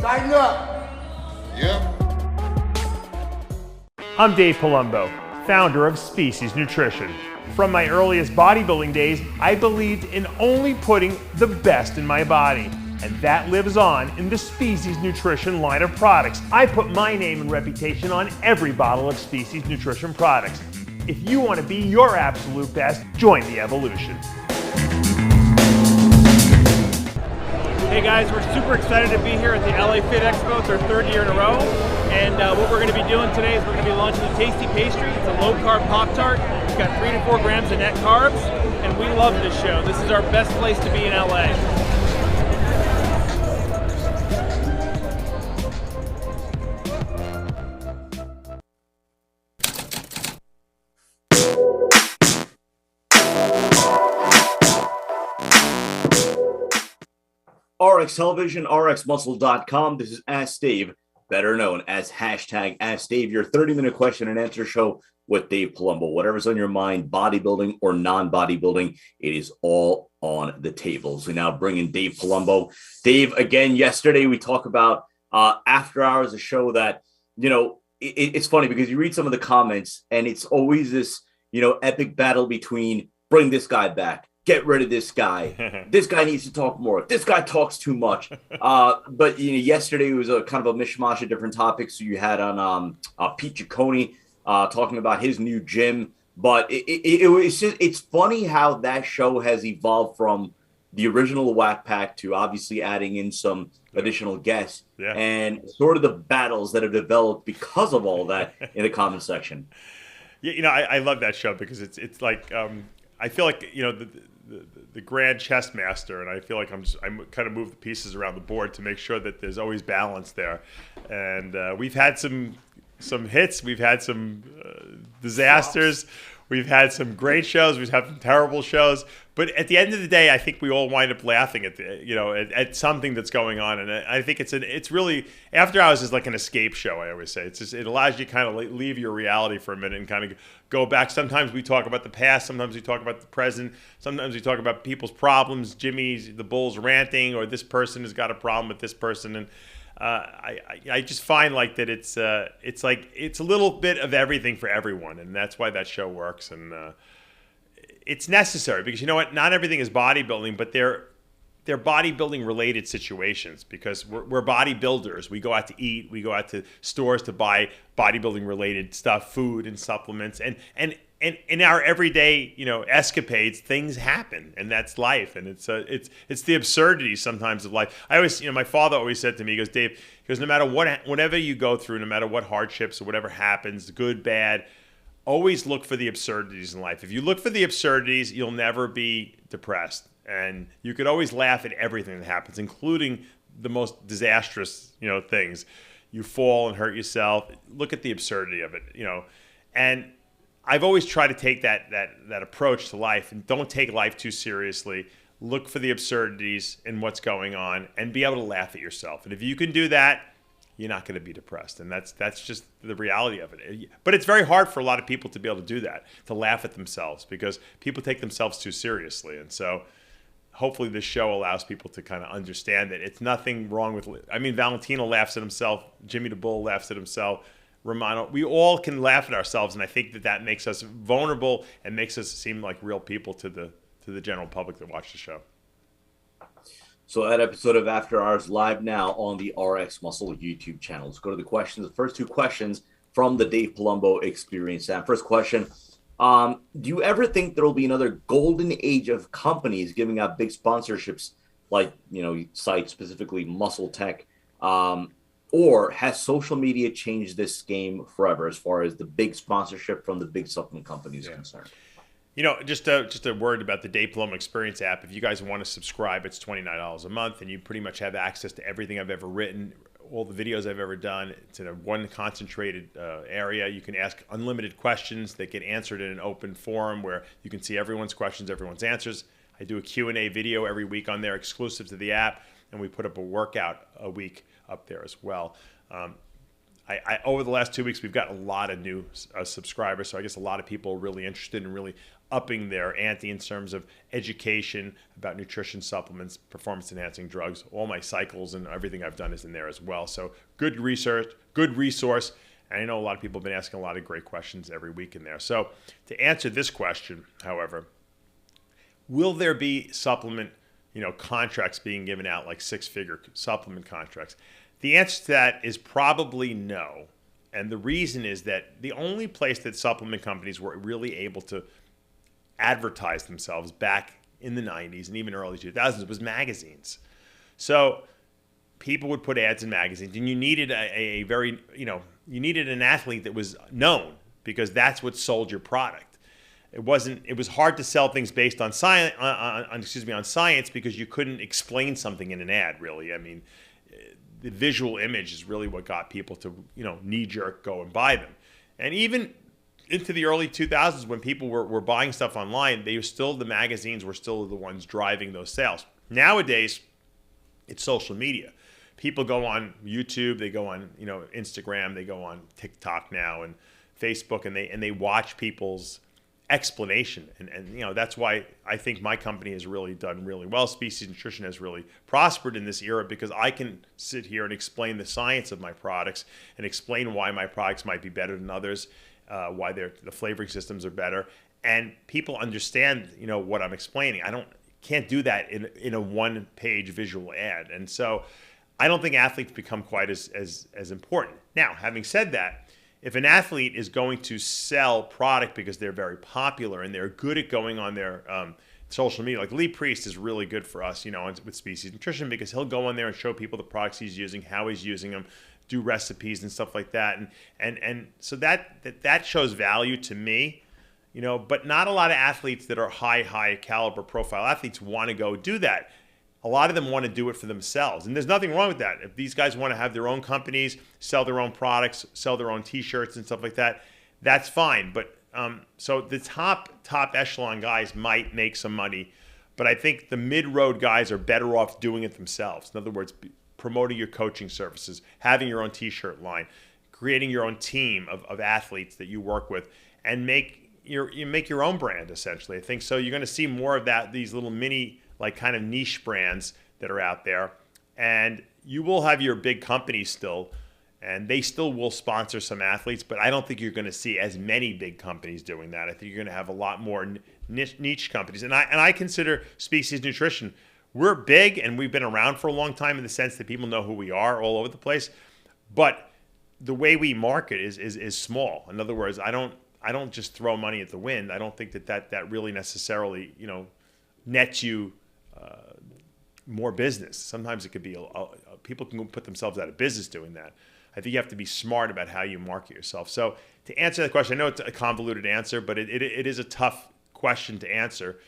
Tighten up. Yep. I'm Dave Palumbo, founder of Species Nutrition. From my earliest bodybuilding days, I believed in only putting the best in my body. And that lives on in the Species Nutrition line of products. I put my name and reputation on every bottle of Species Nutrition products. If you want to be your absolute best, join the evolution. Hey guys, we're super excited to be here at the LA Fit Expo. It's our third year in a row. And what we're going to be doing today is we're going to be launching the Tasty Pastry. It's a low-carb Pop-Tart. It's got 3 to 4 grams of net carbs. And we love this show. This is our best place to be in LA. RX Television, RxMuscle.com. This is Ask Dave, better known as hashtag Ask Dave, your 30-minute question and answer show with Dave Palumbo. Whatever's on your mind, bodybuilding or non-bodybuilding, it is all on the tables. We now bring in Dave Palumbo. Dave, again, yesterday we talked about After Hours, a show that, you know, it's funny because you read some of the comments and it's always this, you know, epic battle between bring this guy back, get rid of this guy. This guy needs to talk more. This guy talks too much. But you know, yesterday it was a kind of a mishmash of different topics. So you had on Pete Ciccone talking about his new gym. But it's funny how that show has evolved from the original Whack Pack to obviously adding in some additional guests and sort of the battles that have developed because of all that in the comment section. Yeah, you know, I love that show because it's like I feel like, you know, the grand chess master, and I feel like I'm kind of move the pieces around the board to make sure that there's always balance there. And we've had some hits, we've had some disasters, we've had some great shows, we've had some terrible shows. But at the end of the day, I think we all wind up laughing at at something that's going on, and I think it's really After Hours is like an escape show. I always say it allows you to kind of leave your reality for a minute and kind of go back. Sometimes we talk about the past, sometimes we talk about the present, sometimes we talk about people's problems. Jimmy's the Bulls ranting, or this person has got a problem with this person, and I just find like that it's a little bit of everything for everyone, and that's why that show works. And it's necessary because you know what? Not everything is bodybuilding, but they're bodybuilding related situations because we're bodybuilders. We go out to eat, we go out to stores to buy bodybuilding related stuff, food and supplements, and in our everyday, you know, escapades, things happen, and that's life. And it's the absurdity sometimes of life. I always, you know, my father always said to me, he goes, Dave, he goes, no matter whatever you go through, no matter what hardships or whatever happens, good, bad, always look for the absurdities in life. If you look for the absurdities, you'll never be depressed. And you could always laugh at everything that happens, including the most disastrous, you know, things. You fall and hurt yourself. Look at the absurdity of it, you know. And I've always tried to take that approach to life and don't take life too seriously. Look for the absurdities in what's going on and be able to laugh at yourself. And if you can do that, you're not going to be depressed. And that's just the reality of it. But it's very hard for a lot of people to be able to do that, to laugh at themselves, because people take themselves too seriously. And so hopefully this show allows people to kind of understand that it's nothing wrong with, I mean, Valentino laughs at himself. Jimmy the Bull laughs at himself. Romano, we all can laugh at ourselves. And I think that makes us vulnerable and makes us seem like real people to the general public that watch the show. So that episode of After Hours live now on the RX Muscle YouTube channel. Let's go to the questions. The first two questions from the Dave Palumbo Experience app. First question, do you ever think there will be another golden age of companies giving out big sponsorships like, you know, cite specifically muscletech, or has social media changed this game forever as far as the big sponsorship from the big supplement companies is concerned? You know, just a word about the Dave Palumbo Experience app. If you guys want to subscribe, it's $29 a month, and you pretty much have access to everything I've ever written, all the videos I've ever done. It's in one concentrated area. You can ask unlimited questions that get answered in an open forum where you can see everyone's questions, everyone's answers. I do a Q&A video every week on there exclusive to the app, and we put up a workout a week up there as well. Over the last 2 weeks, we've got a lot of new subscribers, so I guess a lot of people are really interested and really upping their ante in terms of education about nutrition supplements, performance-enhancing drugs. All my cycles and everything I've done is in there as well. So good research, good resource. And I know a lot of people have been asking a lot of great questions every week in there. So to answer this question, however, will there be supplement, contracts being given out, like six-figure supplement contracts? The answer to that is probably no. And the reason is that the only place that supplement companies were really able to advertise themselves back in the 90s and even early 2000s was magazines. So people would put ads in magazines, and you needed a very, you needed an athlete that was known, because that's what sold your product. It was hard to sell things based on science, on science, because you couldn't explain something in an ad, really. I mean, the visual image is really what got people to, knee-jerk go and buy them. And even into the early 2000s, when people were buying stuff online, the magazines were still the ones driving those sales. Nowadays, it's social media. People go on YouTube, they go on, Instagram, they go on TikTok now and Facebook, and they watch people's explanation. And that's why I think my company has really done really well. Species Nutrition has really prospered in this era, because I can sit here and explain the science of my products and explain why my products might be better than others, why the flavoring systems are better, and people understand what I'm explaining. Can't do that in a one-page visual ad. And so I don't think athletes become quite as important. Now, having said that, if an athlete is going to sell product because they're very popular and they're good at going on their social media, like Lee Priest is really good for us, with Species Nutrition, because he'll go on there and show people the products he's using, how he's using them, do recipes and stuff like that, and so that shows value to me, But not a lot of athletes that are high caliber profile athletes want to go do that. A lot of them want to do it for themselves. And there's nothing wrong with that. If these guys want to have their own companies, sell their own products, sell their own T-shirts and stuff like that, that's fine. But so the top echelon guys might make some money, but I think the mid-road guys are better off doing it themselves. In other words, promoting your coaching services, having your own T-shirt line, creating your own team of athletes that you work with, and you make your own brand, essentially. I think so. You're going to see more of that, these little mini, like kind of niche brands that are out there. And you will have your big companies still, and they still will sponsor some athletes, but I don't think you're going to see as many big companies doing that. I think you're going to have a lot more niche companies. And I consider Species Nutrition, we're big and we've been around for a long time in the sense that people know who we are all over the place. But the way we market is small. In other words, I don't just throw money at the wind. I don't think that really necessarily, nets you more business. Sometimes it could be people can put themselves out of business doing that. I think you have to be smart about how you market yourself. So to answer that question, I know it's a convoluted answer, but it is a tough question to answer.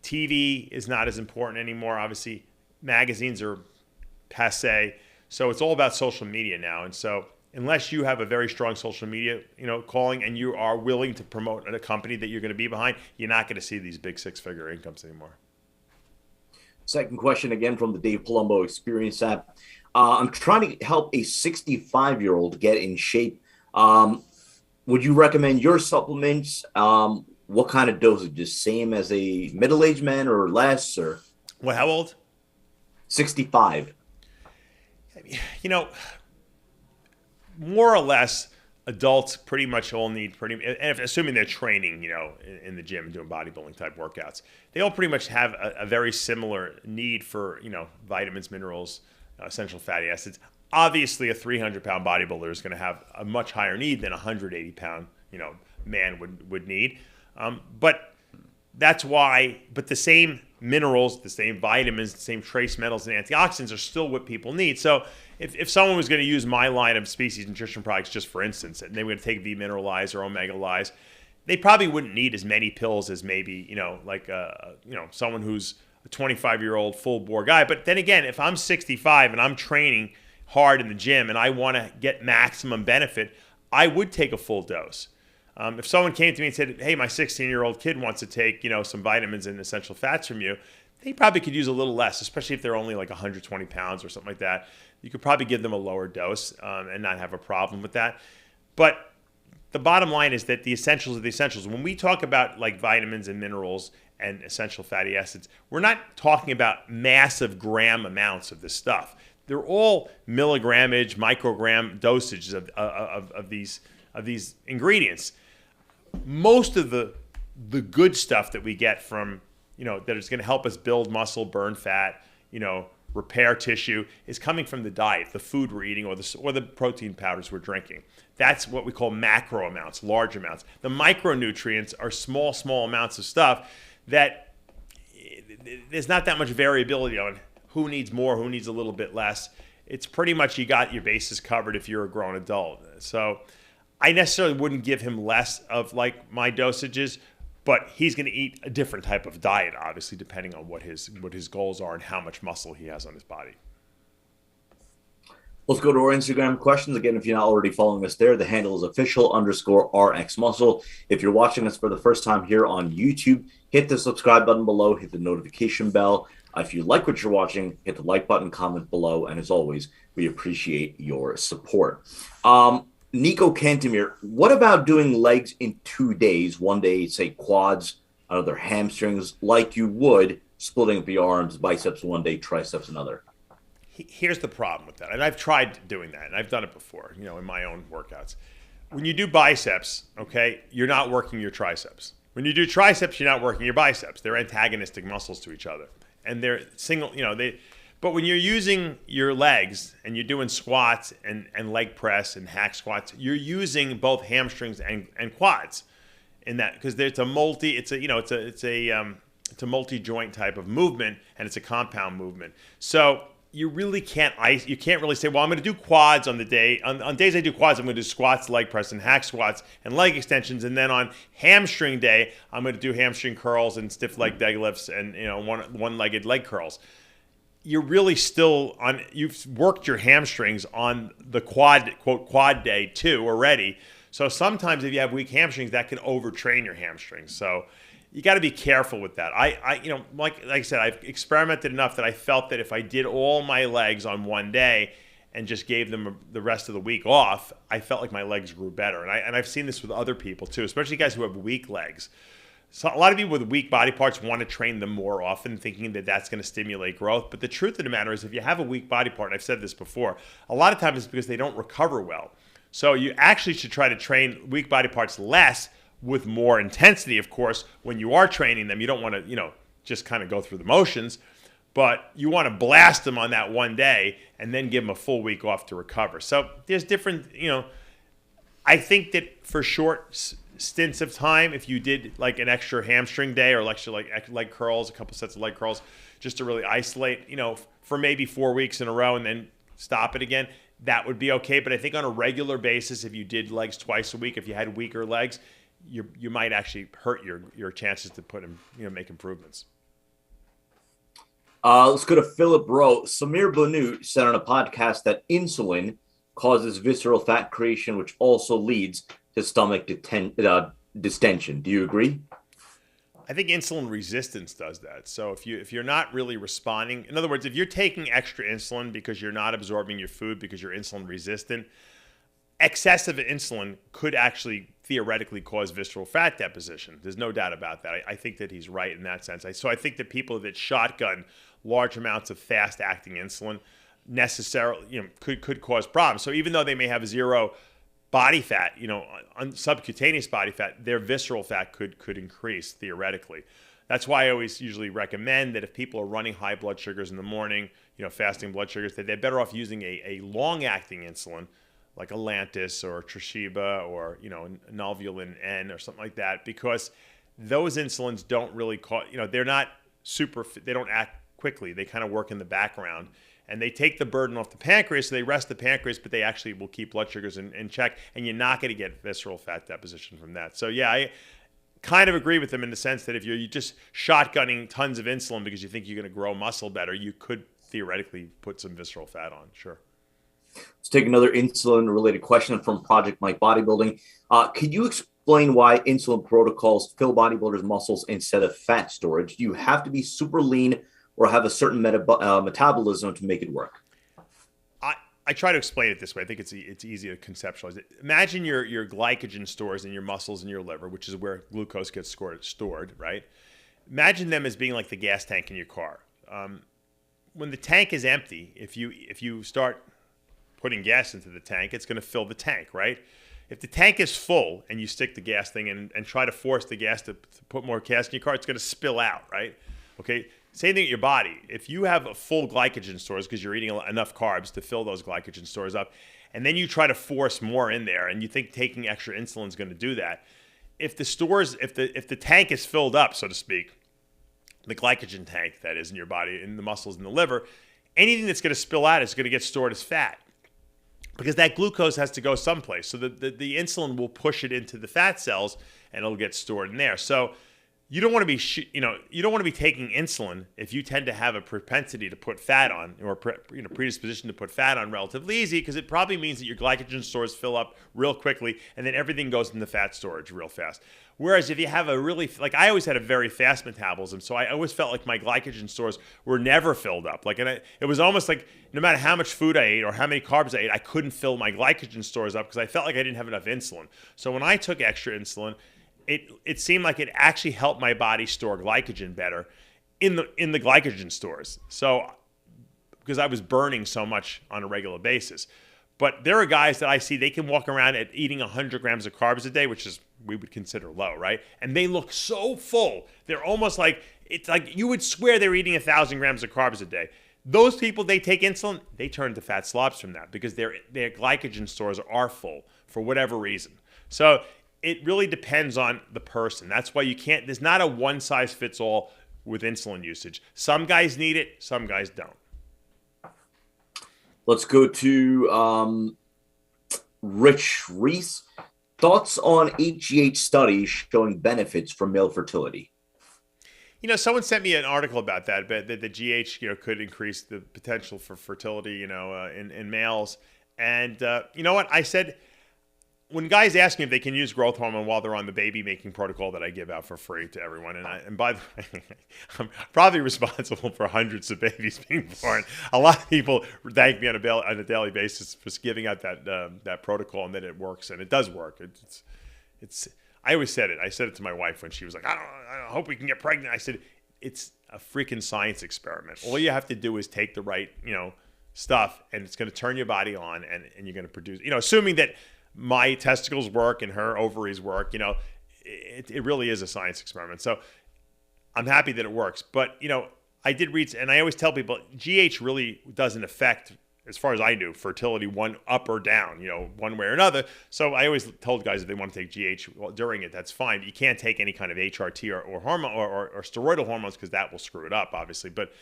TV is not as important anymore. Obviously, magazines are passé. So it's all about social media now. And so unless you have a very strong social media, calling, and you are willing to promote a company that you're going to be behind, you're not going to see these big six-figure incomes anymore. Second question, again from the Dave Palumbo Experience app. I'm trying to help a 65-year-old get in shape. Would you recommend your supplements? What kind of dosages? Same as a middle-aged man or less? Or What? How old? 65. More or less, adults pretty much all need assuming they're training, in the gym and doing bodybuilding type workouts, they all pretty much have a very similar need for, vitamins, minerals, essential fatty acids. Obviously, a 300-pound bodybuilder is going to have a much higher need than a 180-pound, man would need. But that's why. But the same minerals, the same vitamins, the same trace metals and antioxidants are still what people need. So if someone was going to use my line of Species Nutrition products, just for instance, and they were going to take V-Mineralize or Omega-Lize, they probably wouldn't need as many pills as maybe, someone who's a 25-year-old full-bore guy. But then again, if I'm 65 and I'm training hard in the gym and I want to get maximum benefit, I would take a full dose. If someone came to me and said, hey, my 16-year-old kid wants to take, some vitamins and essential fats from you, they probably could use a little less, especially if they're only like 120 pounds or something like that. You could probably give them a lower dose and not have a problem with that. But the bottom line is that the essentials are the essentials. When we talk about like vitamins and minerals and essential fatty acids, we're not talking about massive gram amounts of this stuff. They're all milligrammage, microgram dosages of these ingredients. Most of the good stuff that we get from, that is going to help us build muscle, burn fat, repair tissue, is coming from the diet, the food we're eating, or the protein powders we're drinking. That's what we call macro amounts, large amounts. The micronutrients are small amounts of stuff that there's not that much variability on who needs more, who needs a little bit less. It's pretty much you got your bases covered if you're a grown adult. So I necessarily wouldn't give him less of like my dosages, but he's going to eat a different type of diet, obviously, depending on what his goals are and how much muscle he has on his body. Let's go to our Instagram questions. Again, if you're not already following us there, the handle is official_RX-Muscle. If you're watching us for the first time here on YouTube, hit the subscribe button below, hit the notification bell. If you like what you're watching, hit the like button, comment below, and as always, we appreciate your support. Nico Cantemir, what about doing legs in 2 days? One day, say quads, another hamstrings, like you would splitting up the arms, biceps one day, triceps another? Here's the problem with that, and I've tried doing that, and I've done it before, in my own workouts. When you do biceps, okay, you're not working your triceps. When you do triceps, you're not working your biceps. They're antagonistic muscles to each other, and they're single, But when you're using your legs and you're doing squats and leg press and hack squats, you're using both hamstrings and quads in that, because it's a multi-joint type of movement, and it's a compound movement. So you really can't really say, well, I'm going to do quads on the day. On days I do quads, I'm going to do squats, leg press, and hack squats and leg extensions. And then on hamstring day, I'm going to do hamstring curls and stiff leg deadlifts and one-legged leg curls. You're really still you've worked your hamstrings on the quad day too already. So sometimes if you have weak hamstrings, that can overtrain your hamstrings. So you got to be careful with that. Like I said, I've experimented enough that I felt that if I did all my legs on one day and just gave them the rest of the week off, I felt like my legs grew better. And I've seen this with other people too, especially guys who have weak legs. So a lot of people with weak body parts want to train them more often, thinking that that's going to stimulate growth. But the truth of the matter is, if you have a weak body part, and I've said this before, a lot of times it's because they don't recover well. So you actually should try to train weak body parts less with more intensity, of course. When you are training them, you don't want to, just kind of go through the motions, but you want to blast them on that one day and then give them a full week off to recover. So there's different, I think that for short stints of time, if you did like an extra hamstring day or extra like leg curls, a couple sets of leg curls, just to really isolate, for maybe 4 weeks in a row and then stop it again, that would be okay. But I think on a regular basis, if you did legs twice a week, if you had weaker legs, you might actually hurt your chances to make improvements. Let's go to Philip Rowe. Sammir Bannout said on a podcast that insulin causes visceral fat creation, which also leads to stomach distension. Do you agree? I think insulin resistance does that. So if you're not really responding, in other words, if you're taking extra insulin because you're not absorbing your food because you're insulin resistant, excessive insulin could actually theoretically cause visceral fat deposition. There's no doubt about that. I think that he's right in that sense. So I think that people that shotgun large amounts of fast-acting insulin necessarily, could cause problems. So even though they may have zero body fat, subcutaneous body fat, their visceral fat could increase theoretically. That's why I always usually recommend that if people are running high blood sugars in the morning, fasting blood sugars, that they're better off using a long-acting insulin like a Lantus or Tresiba or, Nolvulin N or something like that, because those insulins don't really cause, they're not they don't act quickly. They kind of work in the background. And they take the burden off the pancreas, so they rest the pancreas, but they actually will keep blood sugars in check, and you're not going to get visceral fat deposition from that. So, yeah, I kind of agree with them in the sense that if you're just shotgunning tons of insulin because you think you're going to grow muscle better, you could theoretically put some visceral fat on, sure. Let's take another insulin-related question from Project Mike Bodybuilding. Could you explain why insulin protocols fill bodybuilders' muscles instead of fat storage? Do you have to be super lean or have a certain metabolism to make it work? I try to explain it this way. I think it's easy to conceptualize it. Imagine your glycogen stores in your muscles and your liver, which is where glucose gets stored, right? Imagine them as being like the gas tank in your car. When the tank is empty, if you start putting gas into the tank, it's going to fill the tank, right? If the tank is full and you stick the gas thing in and try to force the gas to put more gas in your car, it's going to spill out, right? Okay. Same thing at your body. If you have a full glycogen stores because you're eating enough carbs to fill those glycogen stores up, and then you try to force more in there, and you think taking extra insulin is going to do that, if the tank is filled up, so to speak, the glycogen tank that is in your body, in the muscles and the liver, anything that's going to spill out is going to get stored as fat because that glucose has to go someplace. So the insulin will push it into the fat cells, and it'll get stored in there. So you don't want to be, you don't want to be taking insulin if you tend to have a propensity to put fat on, or predisposition to put fat on relatively easy, because it probably means that your glycogen stores fill up real quickly, and then everything goes into fat storage real fast. Whereas if you have a really, like I always had a very fast metabolism, so I always felt like my glycogen stores were never filled up. It was almost like no matter how much food I ate or how many carbs I ate, I couldn't fill my glycogen stores up because I felt like I didn't have enough insulin. So when I took extra insulin, it seemed like it actually helped my body store glycogen better in the glycogen stores. So because I was burning so much on a regular basis. But there are guys that I see, they can walk around at eating 100 grams of carbs a day, which is we would consider low, right? And they look so full. They're almost like, it's like you would swear they're eating 1,000 grams of carbs a day. Those people, they take insulin, they turn to fat slobs from that because their glycogen stores are full for whatever reason. So it really depends on the person. That's why there's not a one size fits all with insulin usage. Some guys need it, some guys don't. Let's go to Rich Reese. Thoughts on HGH studies showing benefits for male fertility? Someone sent me an article about that the GH, could increase the potential for fertility, in males. And you know what? I said, when guys ask me if they can use growth hormone while they're on the baby making protocol that I give out for free to everyone, and by the way, I'm probably responsible for hundreds of babies being born. A lot of people thank me on a daily basis for giving out that protocol and that it works, and it does work. It's. I always said it. I said it to my wife when she was like, I hope we can get pregnant. I said, it's a freaking science experiment. All you have to do is take the right, stuff, and it's going to turn your body on, and you're going to produce, assuming that my testicles work and her ovaries work, it really is a science experiment. So I'm happy that it works. But, I did read, and I always tell people, GH really doesn't affect, as far as I knew, fertility one up or down, one way or another. So I always told guys if they want to take GH during it, that's fine. You can't take any kind of HRT or hormone or steroidal hormones because that will screw it up, obviously. But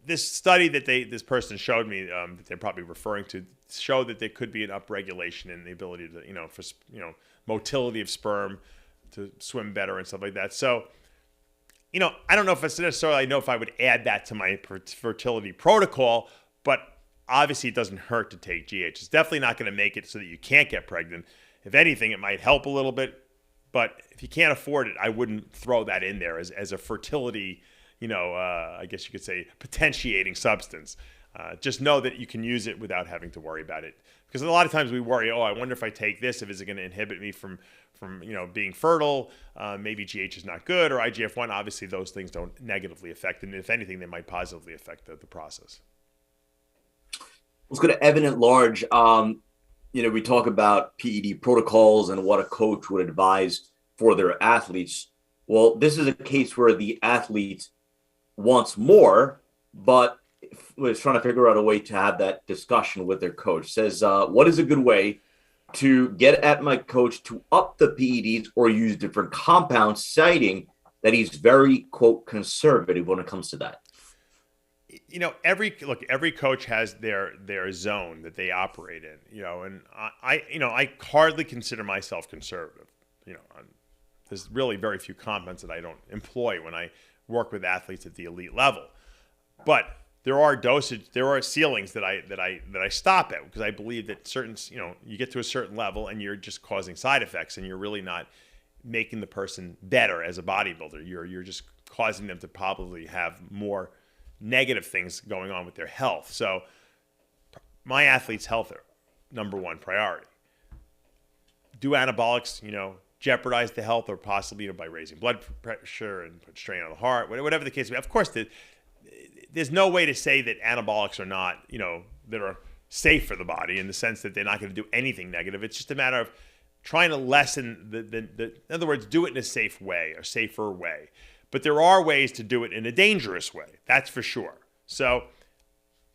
this study that this person showed me that they're probably referring to showed that there could be an upregulation in the ability to, for motility of sperm to swim better and stuff like that. So, I don't know if it's necessarily, I know if I would add that to my fertility protocol, but obviously it doesn't hurt to take GH. It's definitely not going to make it so that you can't get pregnant. If anything, it might help a little bit, but if you can't afford it, I wouldn't throw that in there as a fertility, I guess you could say potentiating substance. Just know that you can use it without having to worry about it. Because a lot of times we worry, I wonder if I take this, is it going to inhibit me from being fertile? Maybe GH is not good, or IGF-1. Obviously, those things don't negatively affect, and if anything, they might positively affect the process. Let's go to Evan at large. We talk about PED protocols and what a coach would advise for their athletes. Well, this is a case where the athlete wants more, but was trying to figure out a way to have that discussion with their coach. Says, what is a good way to get at my coach to up the PEDs or use different compounds, citing that he's very, quote, conservative when it comes to that? Every coach has their zone that they operate in, and I hardly consider myself conservative. There's really very few compounds that I don't employ when I work with athletes at the elite level. But there are ceilings that I stop at, because I believe that certain, you get to a certain level and you're just causing side effects, and you're really not making the person better as a bodybuilder. You're just causing them to probably have more negative things going on with their health. So my athlete's health are number one priority. Do anabolics, jeopardize the health or possibly by raising blood pressure and put strain on the heart, whatever the case may be. Of course, there's no way to say that anabolics are not, that are safe for the body in the sense that they're not going to do anything negative. It's just a matter of trying to lessen in other words, do it in a safe way or safer way. But there are ways to do it in a dangerous way. That's for sure. So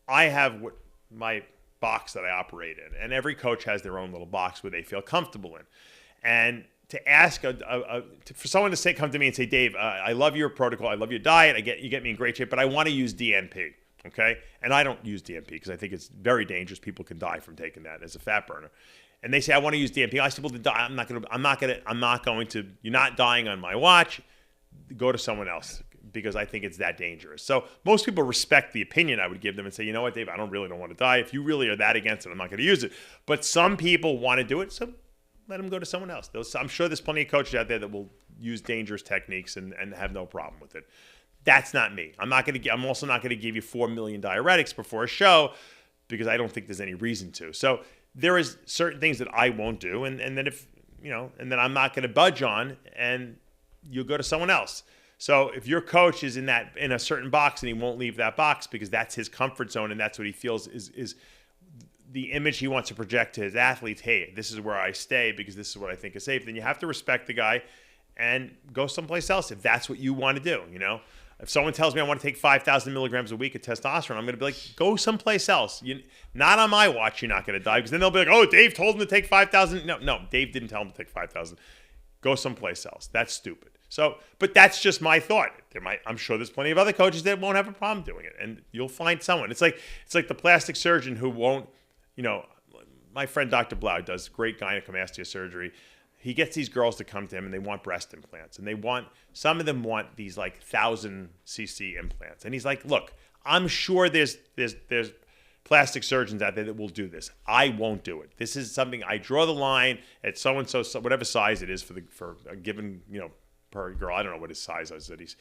I have my box that I operate in, and every coach has their own little box where they feel comfortable in. And to ask for someone to come to me and say, Dave, I love your protocol, I love your diet, you get me in great shape, but I want to use DNP, okay? And I don't use DNP because I think it's very dangerous. People can die from taking that as a fat burner. And they say, I want to use DNP. I said, well, I'm not going to. You're not dying on my watch. Go to someone else because I think it's that dangerous. So most people respect the opinion I would give them and say, you know what, Dave, I don't want to die. If you really are that against it, I'm not going to use it. But some people want to do it, so let them go to someone else. I'm sure there's plenty of coaches out there that will use dangerous techniques and have no problem with it. That's not me. I'm also not going to give you 4 million diuretics before a show because I don't think there's any reason to. So there is certain things that I won't do, and then and then I'm not going to budge on, and you'll go to someone else. So if your coach is in a certain box and he won't leave that box because that's his comfort zone and that's what he feels is the image he wants to project to his athletes, hey, this is where I stay because this is what I think is safe, then you have to respect the guy and go someplace else if that's what you want to do, If someone tells me I want to take 5,000 milligrams a week of testosterone, I'm going to be like, go someplace else. Not on my watch, you're not going to die. Because then they'll be like, oh, Dave told him to take 5,000. No, Dave didn't tell him to take 5,000. Go someplace else. That's stupid. So, but that's just my thought. I'm sure there's plenty of other coaches that won't have a problem doing it. And you'll find someone. It's like the plastic surgeon who won't, my friend Dr. Blau does great gynecomastia surgery. He gets these girls to come to him and they want breast implants, and some of them want these like 1,000 cc implants. And he's like, look, I'm sure there's plastic surgeons out there that will do this. I won't do it. This is something I draw the line at so-and-so, whatever size it is for a given, per girl. I don't know what his size is.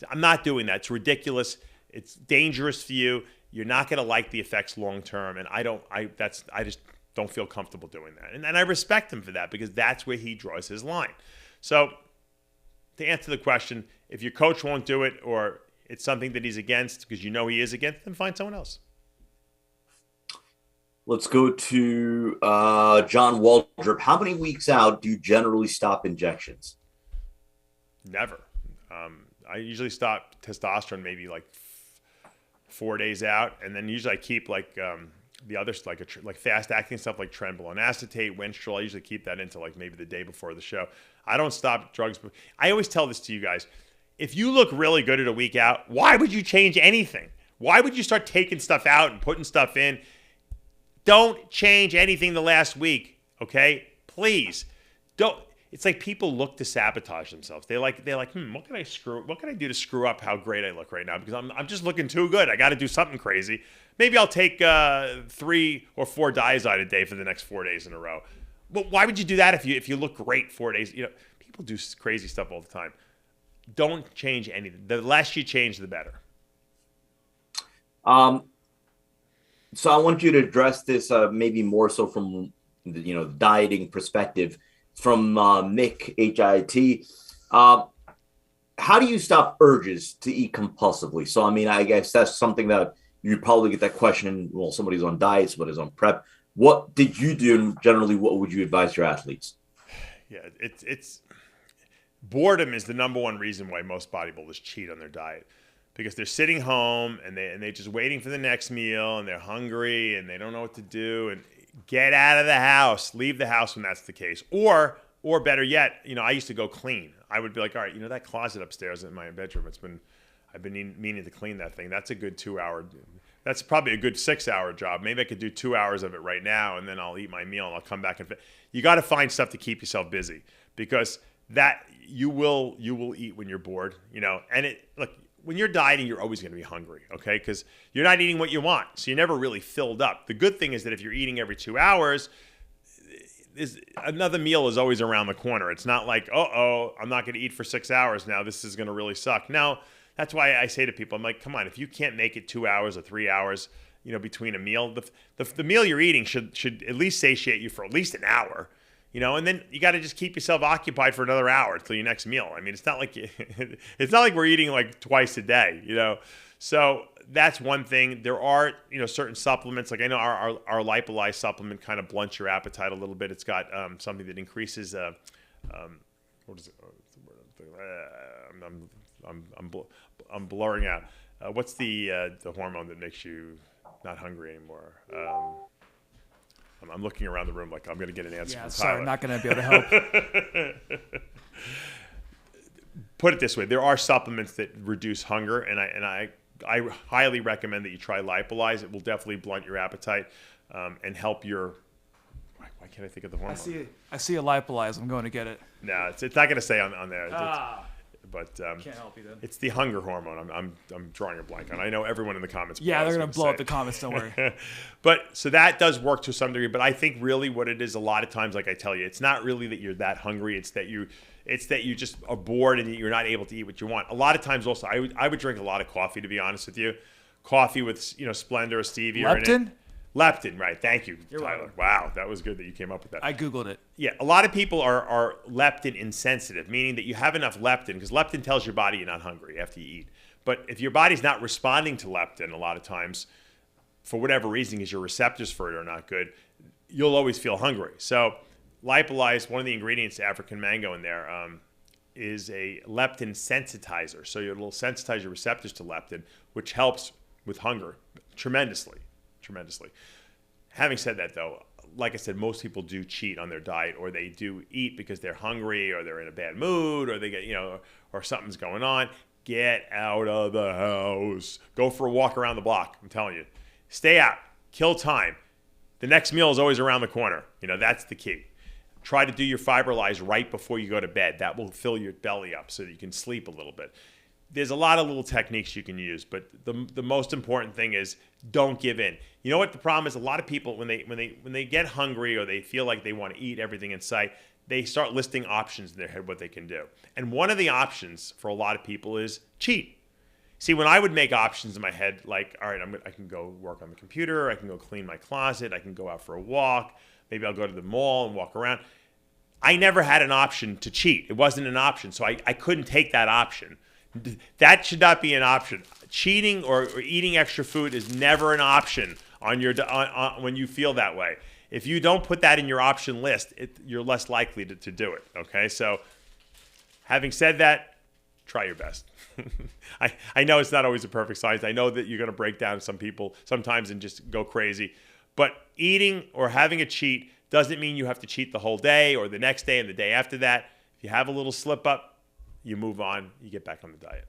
I'm not doing that. It's ridiculous. It's dangerous for you. You're not going to like the effects long-term. And I just don't feel comfortable doing that. And I respect him for that because that's where he draws his line. So to answer the question, if your coach won't do it or it's something that he's against because he is against, then find someone else. Let's go to John Waldrop. How many weeks out do you generally stop injections? Never. I usually stop testosterone maybe like 4 days out, and then usually I keep like the others like fast acting stuff like trenbolone acetate, Winstrol. I usually keep that until like maybe the day before the show. I don't stop drugs. But I always tell this to you guys: if you look really good at a week out, why would you change anything? Why would you start taking stuff out and putting stuff in? Don't change anything the last week, okay? Please don't. It's like people look to sabotage themselves. They're like, what can I do to screw up how great I look right now? Because I'm just looking too good. I got to do something crazy. Maybe I'll take 3 or 4 diazide a day for the next 4 days in a row. But why would you do that if you look great 4 days? People do crazy stuff all the time. Don't change anything. The less you change, the better. So I want you to address this maybe more so from the dieting perspective. From Mick HIT, how do you stop urges to eat compulsively? So I guess that's something that you probably get that question. Well, somebody's on diet, somebody's on prep. What did you do? And generally, what would you advise your athletes? Yeah, it's boredom is the number one reason why most bodybuilders cheat on their diet. Because they're sitting home and they're just waiting for the next meal and they're hungry and they don't know what to do. And get out of the house. Leave the house when that's the case. Or better yet, I used to go clean. I would be like, all right, that closet upstairs in my bedroom, I've been meaning to clean that thing. That's a good 2 hour. That's probably a good 6 hour job. Maybe I could do 2 hours of it right now and then I'll eat my meal and I'll come back and you got to find stuff to keep yourself busy because that you will eat when you're bored, and when you're dieting, you're always going to be hungry, okay? Because you're not eating what you want, so you're never really filled up. The good thing is that if you're eating every 2 hours, another meal is always around the corner. It's not like, I'm not going to eat for 6 hours now. This is going to really suck. No, that's why I say to people, I'm like, come on, if you can't make it 2 hours or 3 hours, between a meal. The meal you're eating should at least satiate you for at least an hour. And then you got to just keep yourself occupied for another hour until your next meal. I mean, it's not like we're eating like twice a day, So that's one thing. There are, certain supplements. Like I know our Lipolyze supplement kind of blunts your appetite a little bit. It's got something that increases. What is it? I'm blurring out. What's the hormone that makes you not hungry anymore? I'm looking around the room like I'm going to get an answer from Tyler. Sorry, not going to be able to help. Put it this way: there are supplements that reduce hunger, and I highly recommend that you try Lipolyze. It will definitely blunt your appetite and help your. Why can't I think of the hormone? I see a Lipolyze. I'm going to get it. No, it's not going to say on there. But can't help you then. It's the hunger hormone. I'm drawing a blank on. I know everyone in the comments. Yeah, they're going to blow up the comments. Don't worry. But so that does work to some degree. But I think really what it is a lot of times, like I tell you, it's not really that you're that hungry. It's that you just are bored and you're not able to eat what you want. A lot of times also, I would drink a lot of coffee, to be honest with you. Coffee with Splenda or stevia in it. Leptin, right. Thank you, Tyler. Welcome. Wow, that was good that you came up with that. I Googled it. Yeah, a lot of people are leptin insensitive, meaning that you have enough leptin, because leptin tells your body you're not hungry after you eat. But if your body's not responding to leptin a lot of times, for whatever reason, because your receptors for it are not good, you'll always feel hungry. So Lipolyze, one of the ingredients, African mango in there, is a leptin sensitizer. So it'll sensitize your receptors to leptin, which helps with hunger tremendously. Having said that, though, like I said, most people do cheat on their diet, or they do eat because they're hungry, or they're in a bad mood, or they get, or something's going on. Get out of the house. Go for a walk around the block. I'm telling you, stay out. Kill time. The next meal is always around the corner. That's the key. Try to do your Fiberlyze right before you go to bed. That will fill your belly up so that you can sleep a little bit. There's a lot of little techniques you can use, but the most important thing is don't give in. You know what the problem is? A lot of people, when they get hungry or they feel like they want to eat everything in sight, they start listing options in their head what they can do. And one of the options for a lot of people is cheat. See, when I would make options in my head, like, all right, I can go work on the computer, I can go clean my closet, I can go out for a walk, maybe I'll go to the mall and walk around. I never had an option to cheat. It wasn't an option, so I couldn't take that option. That should not be an option. Cheating or eating extra food is never an option on when you feel that way. If you don't put that in your option list, you're less likely to do it. Okay, so having said that, try your best. I know it's not always a perfect science. I know that you're going to break down some people sometimes and just go crazy. But eating or having a cheat doesn't mean you have to cheat the whole day or the next day and the day after that. If you have a little slip up, you move on, you get back on the diet.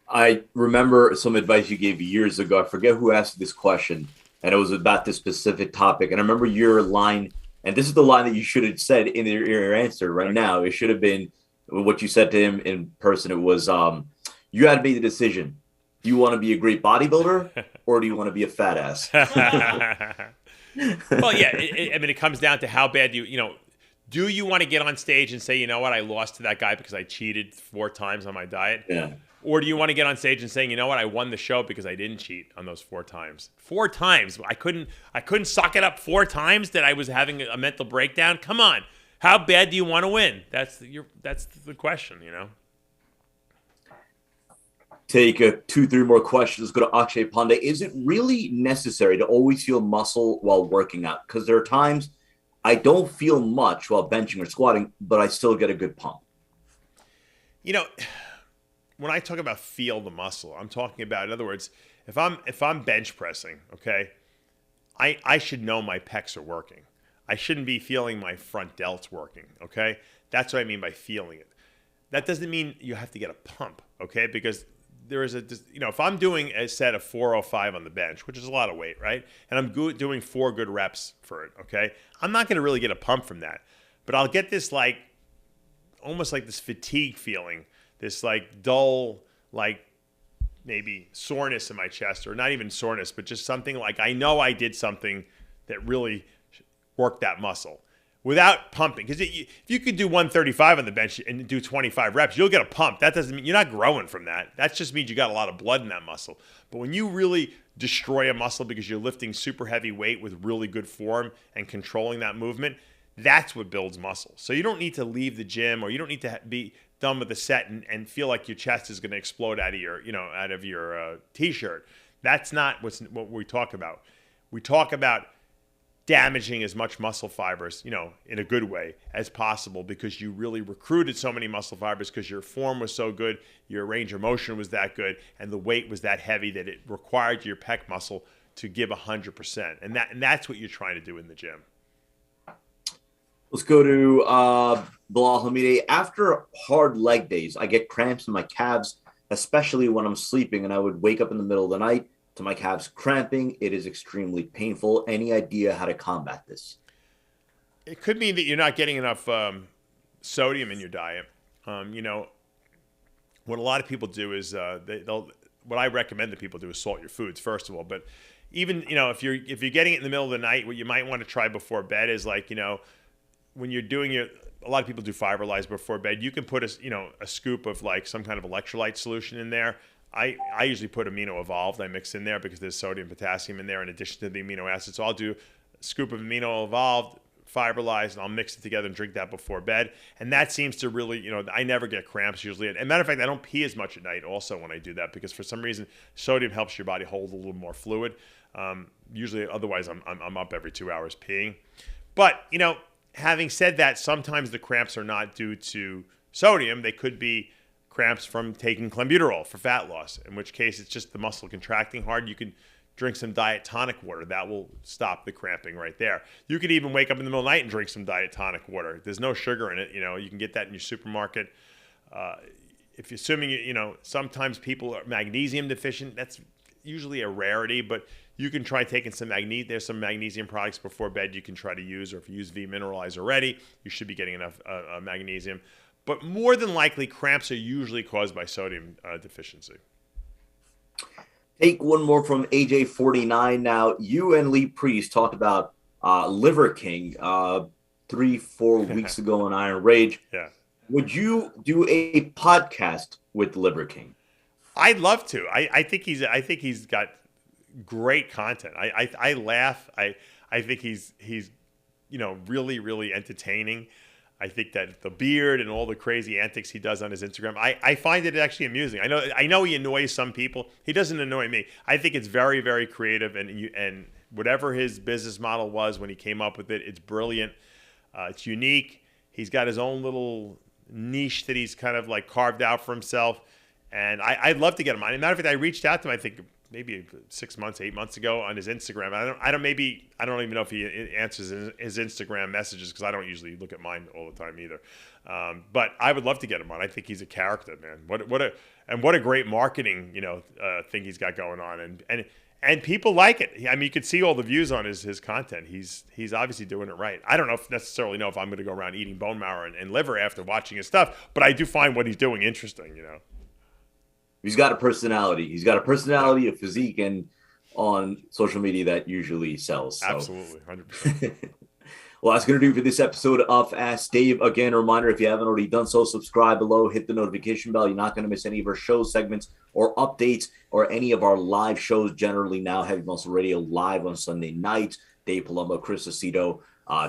I remember some advice you gave years ago. I forget who asked this question, and it was about this specific topic. And I remember your line, and this is the line that you should have said in your answer right now. It should have been what you said to him in person. It was, you had to make the decision. Do you want to be a great bodybuilder or do you want to be a fat ass? Well, yeah. It comes down to how bad do you want to get on stage and say, you know what, I lost to that guy because I cheated 4 times on my diet? Yeah. Or do you want to get on stage and saying, you know what, I won the show because I didn't cheat on those 4 times? 4 times. I couldn't suck it up 4 times that I was having a mental breakdown. Come on. How bad do you want to win? That's the question, Take 2-3 more questions. Let's go to Akshay Pandey. Is it really necessary to always feel muscle while working out? Because there are times I don't feel much while benching or squatting, but I still get a good pump. When I talk about feel the muscle, I'm talking about, in other words, if I'm bench pressing, okay, I should know my pecs are working. I shouldn't be feeling my front delts working, okay? That's what I mean by feeling it. That doesn't mean you have to get a pump, okay? Because there is if I'm doing a set of 405 on the bench, which is a lot of weight, right? And I'm doing 4 good reps for it, okay? I'm not going to really get a pump from that. But I'll get this almost like this fatigue feeling, this dull, maybe soreness in my chest, or not even soreness, but just something like I know I did something that really worked that muscle without pumping. Because if you could do 135 on the bench and do 25 reps, you'll get a pump. That doesn't mean you're not growing from that. That just means you got a lot of blood in that muscle. But when you really destroy a muscle because you're lifting super heavy weight with really good form and controlling that movement, that's what builds muscle. So you don't need to leave the gym, or you don't need to be done with the set and feel like your chest is going to explode out of your t-shirt. That's not what we talk about. We talk about damaging as much muscle fibers, in a good way as possible, because you really recruited so many muscle fibers because your form was so good, your range of motion was that good, and the weight was that heavy that it required your pec muscle to give 100%. And that's what you're trying to do in the gym. Let's go to Bilal Hamidi. After hard leg days, I get cramps in my calves, especially when I'm sleeping, and I would wake up in the middle of the night to my calves cramping. It is extremely painful. Any idea how to combat this? It could mean that you're not getting enough sodium in your diet. What a lot of people do is what I recommend that people do is salt your foods first of all. But even if you're getting it in the middle of the night, what you might want to try before bed is when you're doing a lot of people do fiberlize before bed. You can put a scoop of some kind of electrolyte solution in there. I usually put amino evolved. I mix in there because there's sodium, potassium in there in addition to the amino acids. So I'll do a scoop of amino evolved, fiberlize, and I'll mix it together and drink that before bed. And that seems to really, I never get cramps usually. And matter of fact, I don't pee as much at night also when I do that, because for some reason sodium helps your body hold a little more fluid. Usually, otherwise I'm up every 2 hours peeing. But having said that, sometimes the cramps are not due to sodium. They could be cramps from taking clenbuterol for fat loss, in which case it's just the muscle contracting hard. You can drink some diet tonic water. That will stop the cramping right there. You could even wake up in the middle of the night and drink some diet tonic water. There's no sugar in it. You can get that in your supermarket. If you're assuming, sometimes people are magnesium deficient. That's usually a rarity, but you can try taking some magnesium. There's some magnesium products before bed you can try to use, or if you use V-Mineralize already, you should be getting enough magnesium. But more than likely, cramps are usually caused by sodium deficiency. Take one more from AJ49 now. You and Lee Priest talked about Liver King 3-4 weeks ago on Iron Rage. Yeah. Would you do a podcast with Liver King? I'd love to. I think he's got great content. I laugh. I think he's really, really entertaining. I think that the beard and all the crazy antics he does on his Instagram, I find it actually amusing. I know he annoys some people. He doesn't annoy me. I think it's very, very creative, and whatever his business model was when he came up with it, it's brilliant. It's unique. He's got his own little niche that he's kind of carved out for himself, and I'd love to get him on. As a matter of fact, I reached out to him, I think, maybe 6 months, 8 months ago on his Instagram. I don't even know if he answers his Instagram messages, because I don't usually look at mine all the time either. But I would love to get him on. I think he's a character, man. What a great marketing, thing he's got going on. And people like it. I mean, you could see all the views on his content. He's obviously doing it right. I don't necessarily know if I'm going to go around eating bone marrow and liver after watching his stuff, but I do find what he's doing interesting, He's got a personality. He's got a personality, a physique, and on social media that usually sells. So. Absolutely, 100%. Well, that's going to do for this episode of Ask Dave. Again, a reminder, if you haven't already done so, subscribe below, hit the notification bell. You're not going to miss any of our show segments or updates or any of our live shows. Generally now, Heavy Muscle Radio live on Sunday nights. Dave Palumbo, Chris Aceto,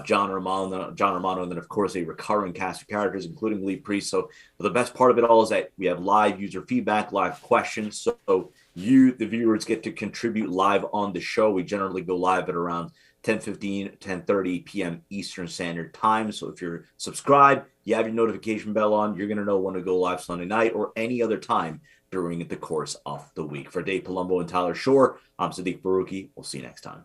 John Romano, and then, of course, a recurring cast of characters, including Lee Priest. So the best part of it all is that we have live user feedback, live questions. So you, the viewers, get to contribute live on the show. We generally go live at around 10:15, 10:30 p.m. Eastern Standard Time. So if you're subscribed, you have your notification bell on, you're going to know when to go live Sunday night or any other time during the course of the week. For Dave Palumbo and Tyler Shore, I'm Sadiq Baruki. We'll see you next time.